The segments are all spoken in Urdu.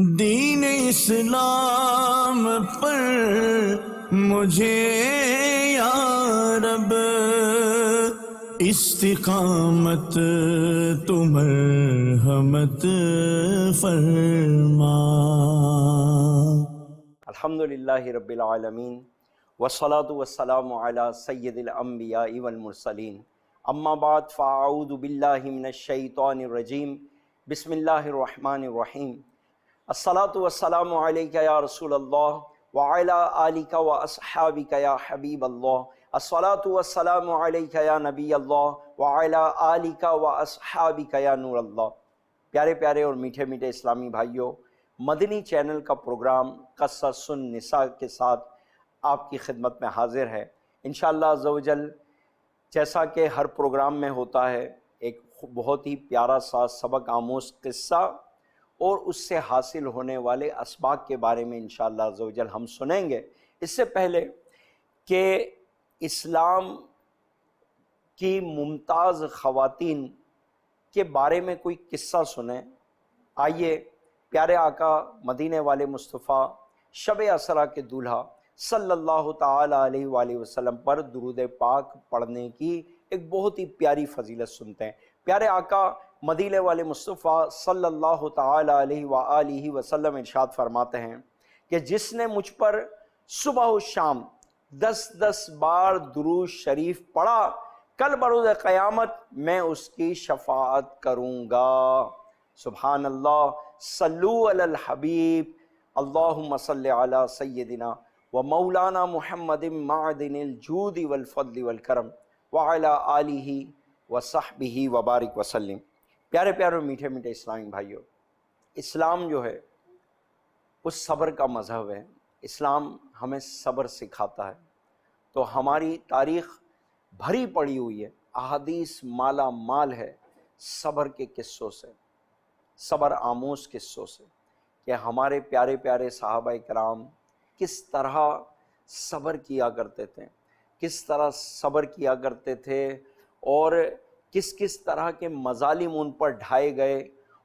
دین اسلام پر مجھے یا رب استقامت تو مرحمت فرما۔ الحمدللہ رب العالمین والصلاة والسلام علی سید الانبیاء والمرسلین، اما بعد فاعوذ باللہ من الشیطان الرجیم، بسم اللہ الرحمن الرحیم۔ الصلاة والسلام علیکہ یا رسول اللہ وعلی آلکہ واصحابکہ یا حبیب اللہ۔ الصلاة والسلام علیکہ یا نبی اللہ وعلی آلکہ واصحابکہ یا نور اللہ۔ پیارے پیارے اور میٹھے میٹھے اسلامی بھائیوں، مدنی چینل کا پروگرام قصص النساء کے ساتھ آپ کی خدمت میں حاضر ہے۔ انشاءاللہ عز و جل جیسا کہ ہر پروگرام میں ہوتا ہے، ایک بہت ہی پیارا سا سبق آموز قصہ اور اس سے حاصل ہونے والے اسباق کے بارے میں انشاءاللہ عز و جل ہم سنیں گے۔ اس سے پہلے کہ اسلام کی ممتاز خواتین کے بارے میں کوئی قصہ سنیں، آئیے پیارے آقا مدینے والے مصطفیٰ شب اسرا کے دولہا صلی اللہ تعالی علیہ وآلہ وسلم پر درود پاک پڑھنے کی ایک بہت ہی پیاری فضیلت سنتے ہیں۔ پیارے آقا مدینے والے مصطفیٰ صلی اللہ تعالی علیہ وآلہ وسلم ارشاد فرماتے ہیں کہ جس نے مجھ پر صبح و شام 10 بار درود شریف پڑھا، کل بروز قیامت میں اس کی شفاعت کروں گا۔ سبحان اللہ، صلو علی الحبیب، اللہم صلی علی سیدنا و مولانا محمد معدن الجود والفضل والکرم وعلی آلہ وصحبہ وبارک وسلم۔ پیارے پیارے میٹھے میٹھے اسلامی بھائیوں، اسلام جو ہے وہ صبر کا مذہب ہے۔ اسلام ہمیں صبر سکھاتا ہے۔ تو ہماری تاریخ بھری پڑی ہوئی ہے، احادیث مالا مال ہے صبر کے قصوں سے، صبر آموز قصوں سے، کہ ہمارے پیارے پیارے صحابہ کرام کس طرح صبر کیا کرتے تھے، کس طرح صبر کیا کرتے تھے، اور کس کس طرح کے مظالم ان پر ڈھائے گئے،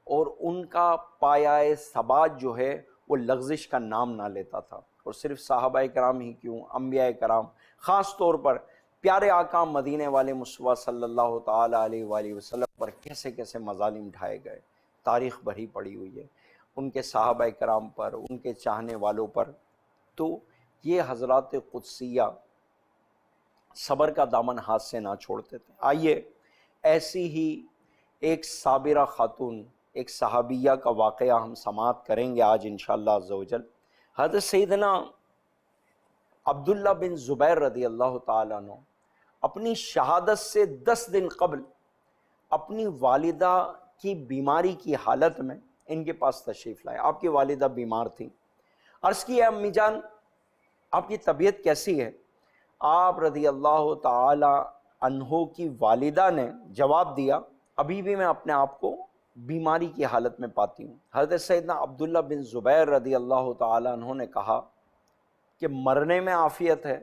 اور ان کا پایہ ثبات جو ہے وہ لغزش کا نام نہ لیتا تھا۔ اور صرف صحابہ کرام ہی کیوں، انبیاء کرام، خاص طور پر پیارے آقا مدینے والے مصطفیٰ صلی اللہ تعالی علیہ وآلہ وسلم پر کیسے کیسے مظالم ڈھائے گئے، تاریخ بھری پڑی ہوئی ہے ان کے صحابہ کرام پر، ان کے چاہنے والوں پر۔ تو یہ حضرات قدسیہ صبر کا دامن ہاتھ سے نہ چھوڑتے تھے۔ آئیے ایسی ہی ایک صابرہ خاتون، ایک صحابیہ کا واقعہ ہم سماعت کریں گے آج انشاءاللہ عز و جل۔ حضرت سیدنا عبداللہ بن زبیر رضی اللہ تعالیٰ عنہ اپنی شہادت سے 10 دن قبل اپنی والدہ کی بیماری کی حالت میں ان کے پاس تشریف لائے۔ آپ کی والدہ بیمار تھیں۔ عرض کی، اے امی جان، آپ کی طبیعت کیسی ہے؟ آپ رضی اللہ تعالی عنہ کی والدہ نے جواب دیا، ابھی بھی میں اپنے آپ کو بیماری کی حالت میں پاتی ہوں۔ حضرت سیدنا عبداللہ بن زبیر رضی اللہ تعالی عنہ نے کہا کہ مرنے میں عافیت ہے؟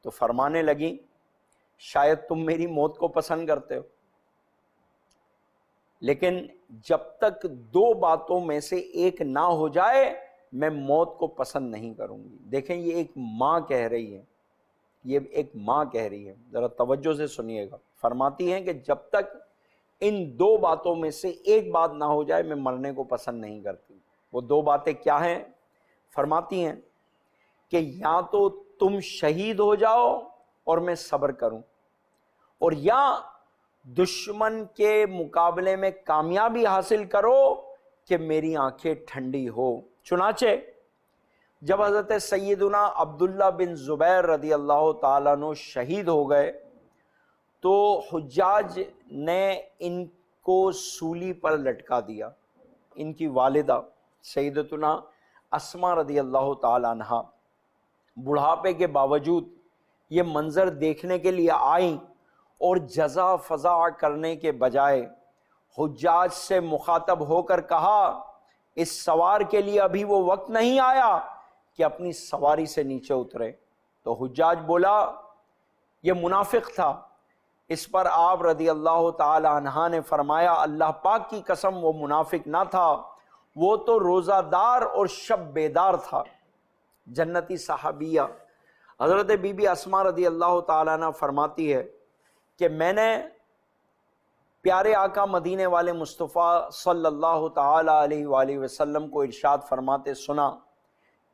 تو فرمانے لگیں، شاید تم میری موت کو پسند کرتے ہو، لیکن جب تک 2 باتوں میں سے ایک نہ ہو جائے میں موت کو پسند نہیں کروں گی۔ دیکھیں، یہ ایک ماں کہہ رہی ہے، یہ ایک ماں کہہ رہی ہے، ذرا توجہ سے سنیے گا۔ فرماتی ہیں کہ جب تک ان 2 باتوں میں سے ایک بات نہ ہو جائے میں مرنے کو پسند نہیں کرتی۔ وہ 2 باتیں کیا ہیں؟ فرماتی ہیں کہ یا تو تم شہید ہو جاؤ اور میں صبر کروں، اور یا دشمن کے مقابلے میں کامیابی حاصل کرو کہ میری آنکھیں ٹھنڈی ہو۔ چنانچہ جب حضرت سیدنا عبداللہ بن زبیر رضی اللہ تعالیٰ عنہ شہید ہو گئے تو حجاج نے ان کو سولی پر لٹکا دیا۔ ان کی والدہ سیدتنا اسماء رضی اللہ تعالیٰ عنہ بڑھاپے کے باوجود یہ منظر دیکھنے کے لیے آئیں، اور جزا فضا کرنے کے بجائے حجاج سے مخاطب ہو کر کہا، اس سوار کے لیے ابھی وہ وقت نہیں آیا کہ اپنی سواری سے نیچے اترے۔ تو حجاج بولا، یہ منافق تھا۔ اس پر آپ رضی اللہ تعالی عنہ نے فرمایا، اللہ پاک کی قسم وہ منافق نہ تھا، وہ تو روزہ دار اور شب بیدار تھا، جنتی صحابیہ۔ حضرت بی بی اسماء رضی اللہ تعالیٰ عنہ فرماتی ہے کہ میں نے پیارے آقا مدینے والے مصطفیٰ صلی اللہ تعالیٰ علیہ وآلہ وسلم کو ارشاد فرماتے سنا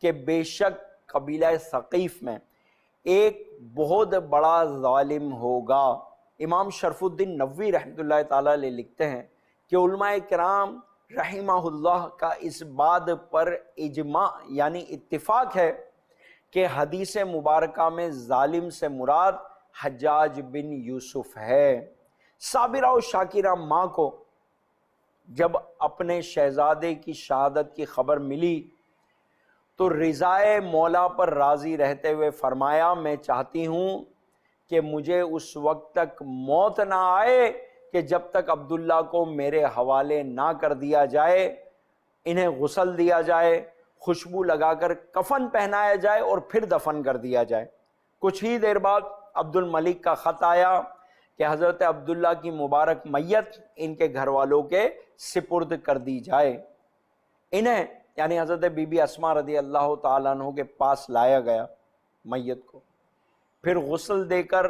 کہ بے شک قبیلہ ثقیف میں ایک بہت بڑا ظالم ہوگا۔ امام شرف الدین نووی رحمۃ اللہ تعالیٰ علیہ لکھتے ہیں کہ علماء کرام رحمہ اللہ کا اس بات پر اجماع یعنی اتفاق ہے کہ حدیث مبارکہ میں ظالم سے مراد حجاج بن یوسف ہے۔ صابرہ و شاکرہ ماں کو جب اپنے شہزادے کی شہادت کی خبر ملی تو رضائے مولا پر راضی رہتے ہوئے فرمایا میں چاہتی ہوں کہ مجھے اس وقت تک موت نہ آئے کہ جب تک عبداللہ کو میرے حوالے نہ کر دیا جائے، انہیں غسل دیا جائے، خوشبو لگا کر کفن پہنایا جائے اور پھر دفن کر دیا جائے۔ کچھ ہی دیر بعد عبد الملک کا خط آیا کہ حضرت عبداللہ کی مبارک میت ان کے گھر والوں کے سپرد کر دی جائے۔ انہیں یعنی حضرت بی بی اسماء رضی اللہ تعالیٰ عنہ کے پاس لایا گیا میت کو، پھر غسل دے کر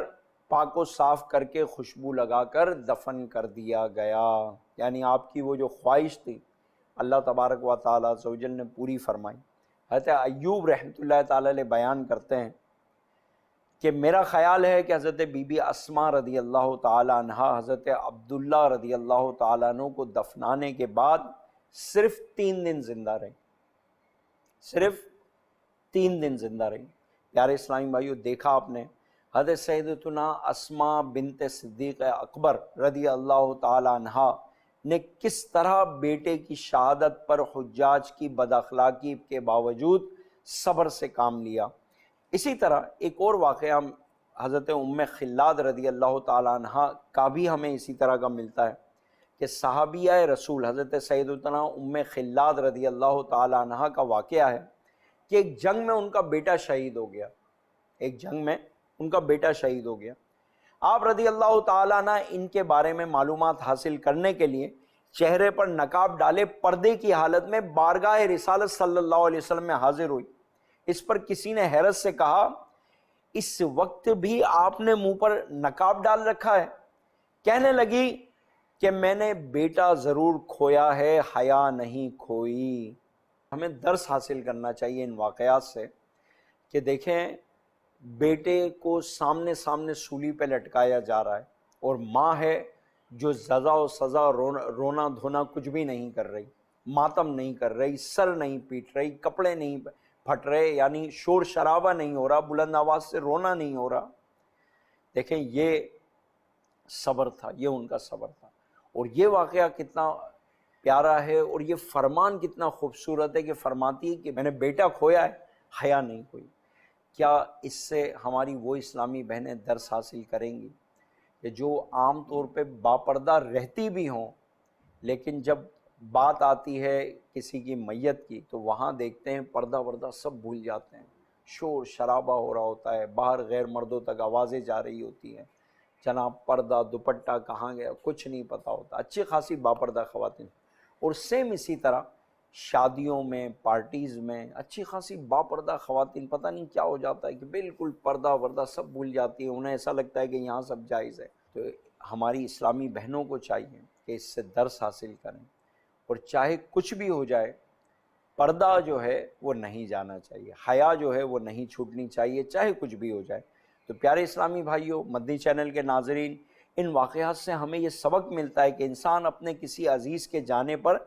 پاک و صاف کر کے خوشبو لگا کر دفن کر دیا گیا۔ یعنی آپ کی وہ جو خواہش تھی اللہ تبارک و تعالیٰ عز و جل نے پوری فرمائی۔ حضرت ایوب رحمۃ اللہ تعالیٰ علیہ بیان کرتے ہیں کہ میرا خیال ہے کہ حضرت بی بی اسماء رضی اللہ تعالیٰ عنہ حضرت عبداللہ رضی اللہ تعالیٰ عنہ کو دفنانے کے بعد صرف 3 دن زندہ رہی، صرف 3 دن زندہ رہی۔ پیارے اسلامی بھائیو، دیکھا آپ نے حضرت سیدتنا اسماء بنت صدیق اکبر رضی اللہ تعالی عنہا نے کس طرح بیٹے کی شہادت پر حجاج کی بد اخلاقی کے باوجود صبر سے کام لیا۔ اسی طرح ایک اور واقعہ حضرت ام خلاد رضی اللہ تعالی عنہا کا بھی ہمیں اسی طرح کا ملتا ہے کہ صحابیہ رسول حضرت سیدتنا ام خلاد رضی اللہ تعالی عنہا کا واقعہ ہے کہ ایک جنگ میں ان کا بیٹا شہید ہو گیا، ایک جنگ میں ان کا بیٹا شہید ہو گیا۔ آپ رضی اللہ تعالیٰ عنہ ان کے بارے میں معلومات حاصل کرنے کے لیے چہرے پر نقاب ڈالے پردے کی حالت میں بارگاہ رسالت صلی اللہ علیہ وسلم میں حاضر ہوئی۔ اس پر کسی نے حیرت سے کہا اس وقت بھی آپ نے منہ پر نقاب ڈال رکھا ہے؟ کہنے لگی کہ میں نے بیٹا ضرور کھویا ہے، حیا نہیں کھوئی۔ ہمیں درس حاصل کرنا چاہیے ان واقعات سے کہ دیکھیں بیٹے کو سامنے سولی پہ لٹکایا جا رہا ہے اور ماں ہے جو سزا و سزا رونا دھونا کچھ بھی نہیں کر رہی، ماتم نہیں کر رہی، سر نہیں پیٹ رہی، کپڑے نہیں پھٹ رہے، یعنی شور شرابہ نہیں ہو رہا، بلند آواز سے رونا نہیں ہو رہا۔ دیکھیں یہ صبر تھا، یہ ان کا صبر تھا۔ اور یہ واقعہ کتنا پیارا ہے اور یہ فرمان کتنا خوبصورت ہے کہ فرماتی ہے کہ میں نے بیٹا کھویا ہے، حیا نہیں کھوئی۔ کیا اس سے ہماری وہ اسلامی بہنیں درس حاصل کریں گی کہ جو عام طور پہ باپردہ رہتی بھی ہوں لیکن جب بات آتی ہے کسی کی میت کی تو وہاں دیکھتے ہیں پردہ وردہ سب بھول جاتے ہیں، شور شرابہ ہو رہا ہوتا ہے، باہر غیر مردوں تک آوازیں جا رہی ہوتی ہیں، جناب پردہ دوپٹہ کہاں گیا کچھ نہیں پتہ ہوتا، اچھی خاصی باپردہ خواتین۔ اور سیم اسی طرح شادیوں میں پارٹیز میں اچھی خاصی باپردہ خواتین پتہ نہیں کیا ہو جاتا ہے کہ بالکل پردہ وردہ سب بھول جاتی ہیں، انہیں ایسا لگتا ہے کہ یہاں سب جائز ہے۔ تو ہماری اسلامی بہنوں کو چاہیے کہ اس سے درس حاصل کریں اور چاہے کچھ بھی ہو جائے پردہ جو ہے وہ نہیں جانا چاہیے، حیا جو ہے وہ نہیں چھوٹنی چاہیے، چاہے کچھ بھی ہو جائے۔ تو پیارے اسلامی بھائیوں، مدنی چینل کے ناظرین، ان واقعات سے ہمیں یہ سبق ملتا ہے کہ انسان اپنے کسی عزیز کے جانے پر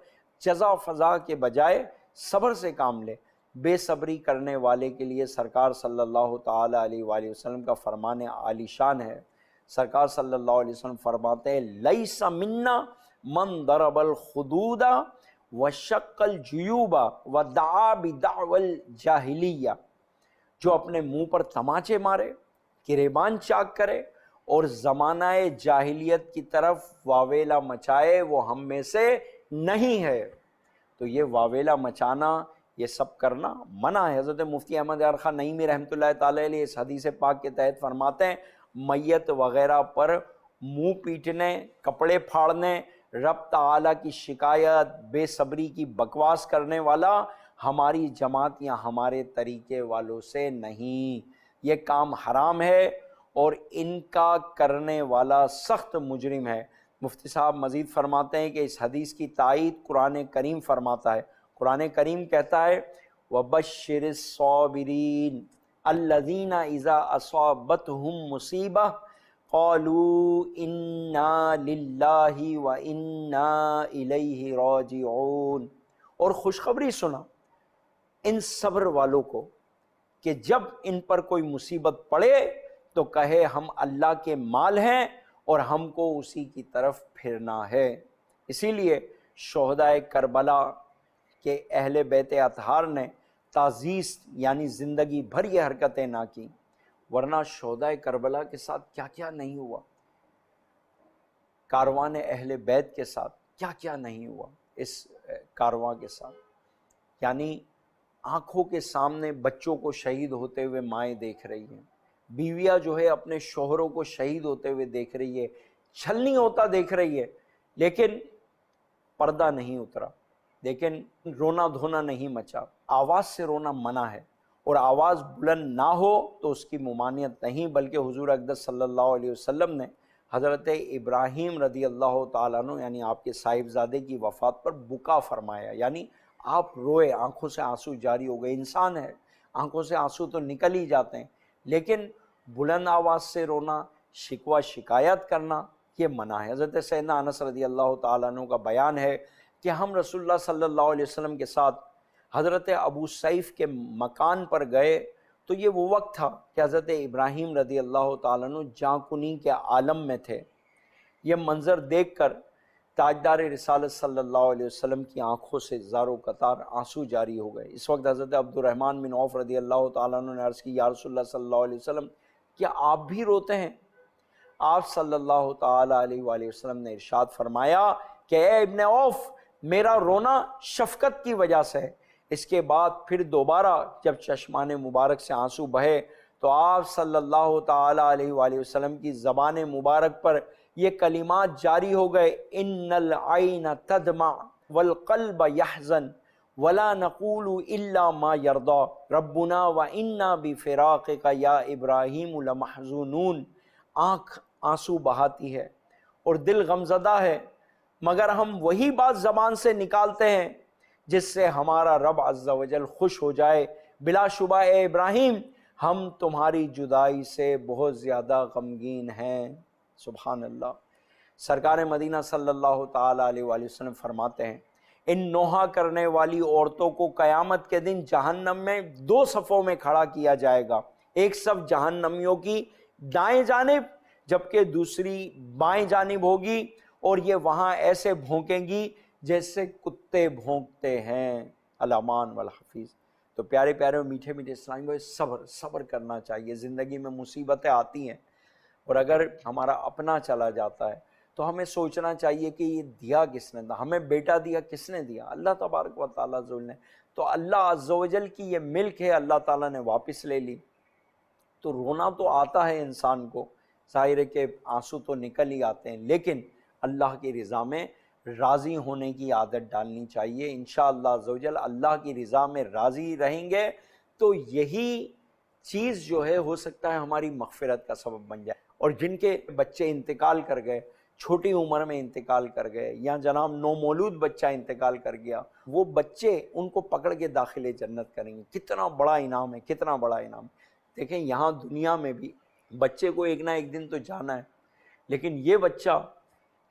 جزا فضا کے بجائے صبر سے کام لے۔ بے صبری کرنے والے کے لیے سرکار صلی اللہ تعالی علیہ وآلہ وسلم کا فرمان عالی شان ہے۔ سرکار صلی اللہ علیہ وسلم فرماتے ہیں لیس منا من ضرب الخدود وشق الجیوب ودعا بدعوى الجاہلیہ، جو اپنے منہ پر تماچے مارے، گریبان چاک کرے اور زمانہ جاہلیت کی طرف واویلا مچائے، وہ ہم میں سے نہیں ہے۔ تو یہ واویلا مچانا، یہ سب کرنا منع ہے۔ حضرت مفتی احمد یار خان نعیمی رحمۃ اللہ تعالی علیہ اس حدیث پاک کے تحت فرماتے ہیں میت وغیرہ پر منہ پیٹنے، کپڑے پھاڑنے، رب تعالیٰ کی شکایت، بے صبری کی بکواس کرنے والا ہماری جماعت یا ہمارے طریقے والوں سے نہیں، یہ کام حرام ہے اور ان کا کرنے والا سخت مجرم ہے۔ مفتی صاحب مزید فرماتے ہیں کہ اس حدیث کی تائید قرآن کریم فرماتا ہے۔ قرآن کریم کہتا ہے وَبَشِّرِ الصَّابِرِينَ الَّذِينَ إِذَا أَصَابَتْهُمْ مُصِيبَةٌ قَالُوا إِنَّا لِلَّهِ وَإِنَّا إِلَيْهِ رَاجِعُونَ، اور خوشخبری سنا ان صبر والوں کو کہ جب ان پر کوئی مصیبت پڑے تو کہے ہم اللہ کے مال ہیں اور ہم کو اسی کی طرف پھرنا ہے۔ اسی لیے شہدائے کربلا کہ اہل بیت اطہار نے تعزیز یعنی زندگی بھر یہ حرکتیں نہ کی، ورنہ شہدائے کربلا کے ساتھ کیا کیا نہیں ہوا، کاروان اہل بیت کے ساتھ کیا کیا نہیں ہوا، اس کارواں کے ساتھ یعنی آنکھوں کے سامنے بچوں کو شہید ہوتے ہوئے مائیں دیکھ رہی ہیں، بیویاں جو ہے اپنے شوہروں کو شہید ہوتے ہوئے دیکھ رہی ہے، چھلنی ہوتا دیکھ رہی ہے، لیکن پردہ نہیں اترا، لیکن رونا دھونا نہیں مچا۔ آواز سے رونا منع ہے، اور آواز بلند نہ ہو تو اس کی ممانعت نہیں، بلکہ حضور اقدس صلی اللہ علیہ وسلم نے حضرت ابراہیم رضی اللہ تعالیٰ عنہ یعنی آپ کے صاحبزادے کی وفات پر بکا فرمایا، یعنی آپ روئے، آنکھوں سے آنسو جاری ہو گئے۔ انسان ہے، آنکھوں سے آنسو تو نکل ہی جاتے ہیں، لیکن بلند آواز سے رونا، شکوہ شکایت کرنا یہ منع ہے۔ حضرت سیدنا انس رضی اللہ تعالیٰ عنہ کا بیان ہے کہ ہم رسول اللہ صلی اللہ علیہ وسلم کے ساتھ حضرت ابو سیف کے مکان پر گئے تو یہ وہ وقت تھا کہ حضرت ابراہیم رضی اللہ تعالیٰ عنہ جاں کنی کے عالم میں تھے۔ یہ منظر دیکھ کر تاجدار رسالت صلی اللہ علیہ وسلم کی آنکھوں سے زاروں قطار آنسو جاری ہو گئے۔ اس وقت حضرت عبد الرحمن بن عوف رضی اللہ تعالیٰ عنہ نے عرض کی یا رسول اللہ صلی اللہ علیہ وسلم کیا آپ بھی روتے ہیں؟ آپ صلی اللہ تعالیٰ علیہ وآلہ وسلم نے ارشاد فرمایا کہ اے ابن عوف میرا رونا شفقت کی وجہ سے ہے۔ اس کے بعد پھر دوبارہ جب چشمان مبارک سے آنسو بہے تو آپ صلی اللہ تعالیٰ علیہ وآلہ وسلم کی زبان مبارک پر یہ کلمات جاری ہو گئے ان العین تدمع والقلب یحزن ولا نقول الا ما یرضا ربنا وانا بفراقک یا ابراہیم لمحزونون۔ آنکھ آنسو بہاتی ہے اور دل غمزدہ ہے، مگر ہم وہی بات زبان سے نکالتے ہیں جس سے ہمارا رب عز و جل خوش ہو جائے۔ بلا شبہ اے ابراہیم ہم تمہاری جدائی سے بہت زیادہ غمگین ہیں۔ سبحان اللہ۔ سرکار مدینہ صلی اللہ تعالیٰ علیہ وآلہ وسلم فرماتے ہیں ان نوحہ کرنے والی عورتوں کو قیامت کے دن جہنم میں دو صفوں میں کھڑا کیا جائے گا، ایک صف جہنمیوں کی دائیں جانب جبکہ دوسری بائیں جانب ہوگی، اور یہ وہاں ایسے بھونکیں گی جیسے کتے بھونکتے ہیں۔ الامان والحفیظ۔ تو پیارے پیارے اور میٹھے میٹھے اسلامی بھائی، صبر کرنا چاہیے۔ زندگی میں مصیبتیں آتی ہیں، اور اگر ہمارا اپنا چلا جاتا ہے تو ہمیں سوچنا چاہیے کہ یہ دیا کس نے، ہمیں بیٹا دیا کس نے دیا؟ اللہ تبارک و تعالیٰ ذل نے۔ تو اللہ عز و جل کی یہ ملک ہے، اللہ تعالیٰ نے واپس لے لی، تو رونا تو آتا ہے انسان کو، ظاہر ہے کہ آنسو تو نکل ہی آتے ہیں، لیکن اللہ کی رضا میں راضی ہونے کی عادت ڈالنی چاہیے۔ انشاءاللہ عز و جل اللہ کی رضا میں راضی رہیں گے تو یہی چیز جو ہے ہو سکتا ہے ہماری مغفرت کا سبب بن جائے۔ اور جن کے بچے انتقال کر گئے، چھوٹی عمر میں انتقال کر گئے، یا جناب نومولود بچہ انتقال کر گیا، وہ بچے ان کو پکڑ کے داخل جنت کریں گے۔ کتنا بڑا انعام ہے، کتنا بڑا انعام۔ دیکھیں یہاں دنیا میں بھی بچے کو ایک نہ ایک دن تو جانا ہے، لیکن یہ بچہ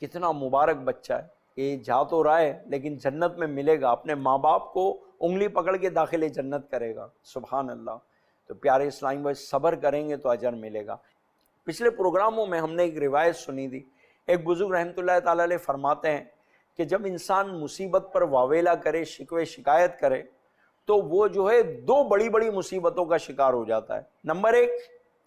کتنا مبارک بچہ ہے، یہ جا تو رہا ہے لیکن جنت میں ملے گا، اپنے ماں باپ کو انگلی پکڑ کے داخل جنت کرے گا۔ سبحان اللہ۔ تو پیارے اسلامی بھائی صبر کریں گے تو اجر ملے گا۔ پچھلے پروگراموں میں ہم نے ایک روایت سنی تھی، ایک بزرگ رحمۃ اللہ تعالیٰ علیہ فرماتے ہیں کہ جب انسان مصیبت پر واویلا کرے، شکوے شکایت کرے، تو وہ جو ہے دو بڑی بڑی مصیبتوں کا شکار ہو جاتا ہے۔ نمبر ایک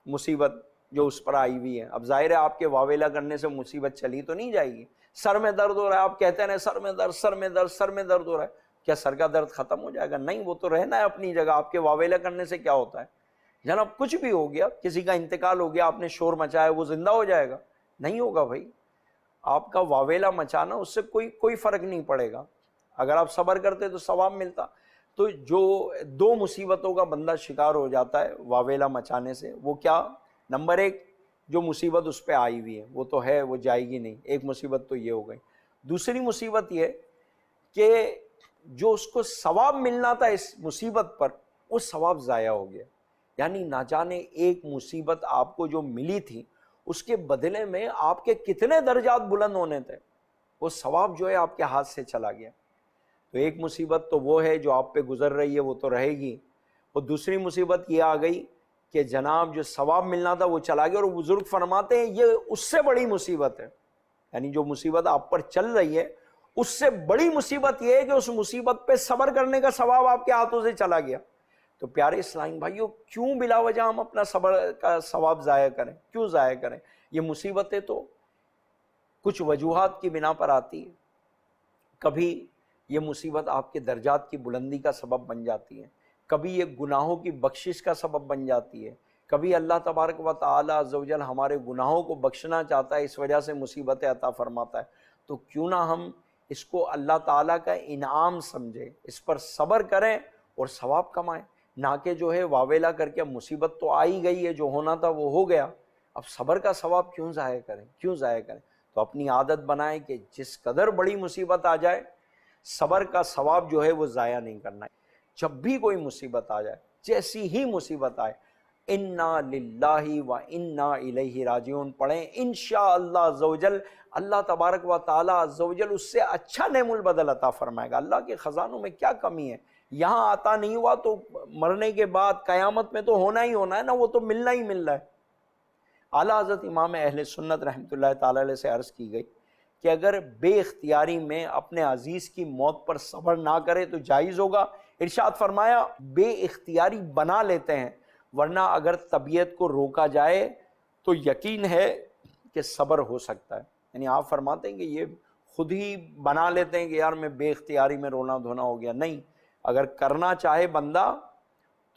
مصیبت جو اس پر آئی ہوئی ہے، اب ظاہر ہے آپ کے واویلا کرنے سے مصیبت چلی تو نہیں جائے گی۔ سر میں درد ہو رہا ہے، آپ کہتے ہیں سر میں درد، سر میں درد، سر میں درد ہو رہا ہے، کیا سر کا درد ختم ہو جائے گا؟ نہیں، وہ تو رہنا ہے اپنی جگہ۔ آپ کے واویلا کرنے سے کیا ہوتا ہے؟ جناب کچھ بھی ہو گیا، کسی کا انتقال ہو گیا، آپ نے شور مچایا، وہ زندہ ہو جائے گا؟ نہیں ہوگا بھائی۔ آپ کا واویلا مچانا اس سے کوئی فرق نہیں پڑے گا. اگر آپ صبر کرتے تو ثواب ملتا. تو جو 2 مصیبتوں کا بندہ شکار ہو جاتا ہے واویلا مچانے سے، وہ کیا؟ نمبر 1، جو مصیبت اس پہ آئی ہوئی ہے وہ تو ہے، وہ جائے گی نہیں، ایک مصیبت تو یہ ہو گئی. دوسری مصیبت یہ کہ جو اس کو ثواب ملنا تھا اس مصیبت پر، وہ ثواب ضائع ہو گیا. یعنی نہ جانے ایک مصیبت آپ کو جو ملی تھی اس کے بدلے میں آپ کے کتنے درجات بلند ہونے تھے، وہ ثواب جو ہے آپ کے ہاتھ سے چلا گیا. تو ایک مصیبت تو وہ ہے جو آپ پہ گزر رہی ہے، وہ تو رہے گی. اور دوسری مصیبت یہ آ گئی کہ جناب جو ثواب ملنا تھا وہ چلا گیا. اور بزرگ فرماتے ہیں یہ اس سے بڑی مصیبت ہے. یعنی جو مصیبت آپ پر چل رہی ہے اس سے بڑی مصیبت یہ ہے کہ اس مصیبت پہ صبر کرنے کا ثواب آپ کے ہاتھوں سے چلا گیا. تو پیارے اسلام بھائیو، کیوں بلا وجہ ہم اپنا صبر کا ثواب ضائع کریں؟ کیوں ضائع کریں؟ یہ مصیبتیں تو کچھ وجوہات کی بنا پر آتی ہے. کبھی یہ مصیبت آپ کے درجات کی بلندی کا سبب بن جاتی ہے، کبھی یہ گناہوں کی بخشش کا سبب بن جاتی ہے، کبھی اللہ تبارک و تعالی عز و جل ہمارے گناہوں کو بخشنا چاہتا ہے، اس وجہ سے مصیبتیں عطا فرماتا ہے. تو کیوں نہ ہم اس کو اللہ تعالیٰ کا انعام سمجھیں، اس پر صبر کریں اور ثواب کمائیں. نہ کہ جو ہے واویلا کر کے مصیبت تو آئی گئی ہے، جو ہونا تھا وہ ہو گیا، اب صبر کا ثواب کیوں ضائع کریں؟ کیوں ضائع کریں؟ تو اپنی عادت بنائیں کہ جس قدر بڑی مصیبت آ جائے صبر کا ثواب جو ہے وہ ضائع نہیں کرنا ہے. جب بھی کوئی مصیبت آ جائے، جیسی ہی مصیبت آئے، انا للہ و انا الیہ راجعون پڑھیں. انشاءاللہ عز و جل اللہ تبارک و تعالی عز و جل اس سے اچھا نعم البدل عطا فرمائے گا. اللہ کے خزانوں میں کیا کمی ہے؟ یہاں عطا نہیں ہوا تو مرنے کے بعد قیامت میں تو ہونا ہی ہونا ہے نا، وہ تو ملنا ہی مل رہا ہے. اعلیٰ حضرت امام اہل سنت رحمۃ اللہ تعالی علیہ سے عرض کی گئی کہ اگر بے اختیاری میں اپنے عزیز کی موت پر صبر نہ کرے تو جائز ہوگا. ارشاد فرمایا بے اختیاری بنا لیتے ہیں، ورنہ اگر طبیعت کو روکا جائے تو یقین ہے کہ صبر ہو سکتا ہے. یعنی آپ فرماتے ہیں کہ یہ خود ہی بنا لیتے ہیں کہ یار میں بے اختیاری میں رونا دھونا ہو گیا. نہیں، اگر کرنا چاہے بندہ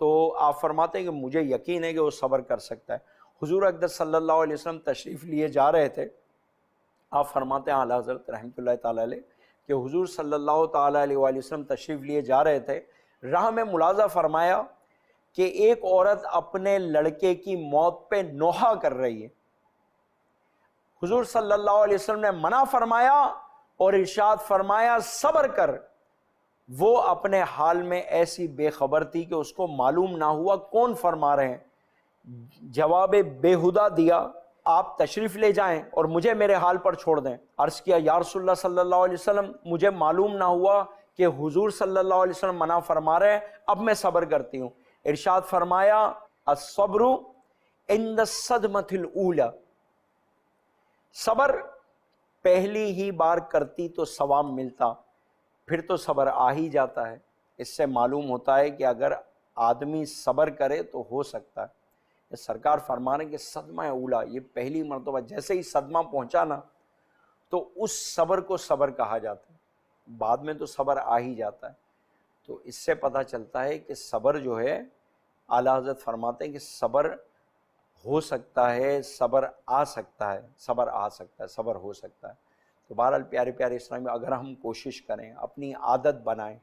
تو آپ فرماتے ہیں کہ مجھے یقین ہے کہ وہ صبر کر سکتا ہے. حضور اقدس صلی اللہ علیہ وسلم تشریف لیے جا رہے تھے. آپ فرماتے ہیں اعلیٰ حضرت رحمۃ اللہ تعالی علیہ کہ حضور صلی اللہ تعالی علیہ وآلہ وسلم تشریف لیے جا رہے تھے. راہ میں ملاحظہ فرمایا کہ ایک عورت اپنے لڑکے کی موت پہ نوحہ کر رہی ہے. حضور صلی اللہ علیہ وسلم نے منع فرمایا اور ارشاد فرمایا صبر کر. وہ اپنے حال میں ایسی بے خبر تھی کہ اس کو معلوم نہ ہوا کون فرما رہے ہیں. جواب بےہودہ دیا، آپ تشریف لے جائیں اور مجھے میرے حال پر چھوڑ دیں. عرض کیا یا رسول اللہ صلی اللہ علیہ وسلم، مجھے معلوم نہ ہوا کہ حضور صلی اللہ علیہ وسلم منع فرما رہے ہیں، اب میں صبر کرتی ہوں. ارشاد فرمایا الصبر عند الصدمۃ الاولی، صبر پہلی ہی بار کرتی تو ثواب ملتا، پھر تو صبر آ ہی جاتا ہے. اس سے معلوم ہوتا ہے کہ اگر آدمی صبر کرے تو ہو سکتا ہے. سرکار فرما رہے ہیں کہ صدمہ اولا، یہ پہلی مرتبہ جیسے ہی صدمہ پہنچا نا تو اس صبر کو صبر کہا جاتا ہے، بعد میں تو صبر آ ہی جاتا ہے. تو اس سے پتہ چلتا ہے کہ صبر جو ہے، اعلیٰ حضرت فرماتے ہیں کہ صبر ہو سکتا ہے، صبر آ سکتا ہے، صبر آ سکتا ہے، صبر ہو سکتا ہے. تو بہرحال پیارے پیارے اسلامی، اگر ہم کوشش کریں، اپنی عادت بنائیں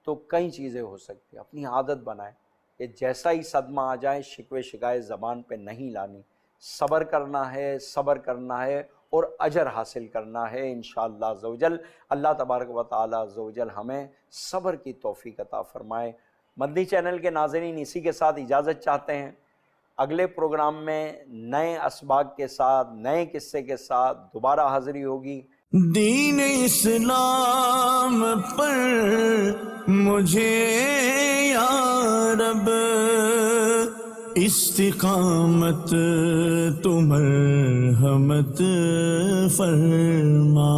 تو کئی چیزیں ہو سکتی ہیں. اپنی عادت بنائیں کہ جیسا ہی صدمہ آ جائے شکوے شکایت زبان پہ نہیں لانی، صبر کرنا ہے، صبر کرنا ہے اور اجر حاصل کرنا ہے انشاءاللہ عز و جل. اللہ تبارک و تعالی عز و جل ہمیں صبر کی توفیق عطا فرمائے. مدنی چینل کے ناظرین، اسی کے ساتھ اجازت چاہتے ہیں. اگلے پروگرام میں نئے اسباق کے ساتھ، نئے قصے کے ساتھ دوبارہ حاضری ہوگی. دین اسلام پر مجھے یا رب استقامت تو مرحمت فرما.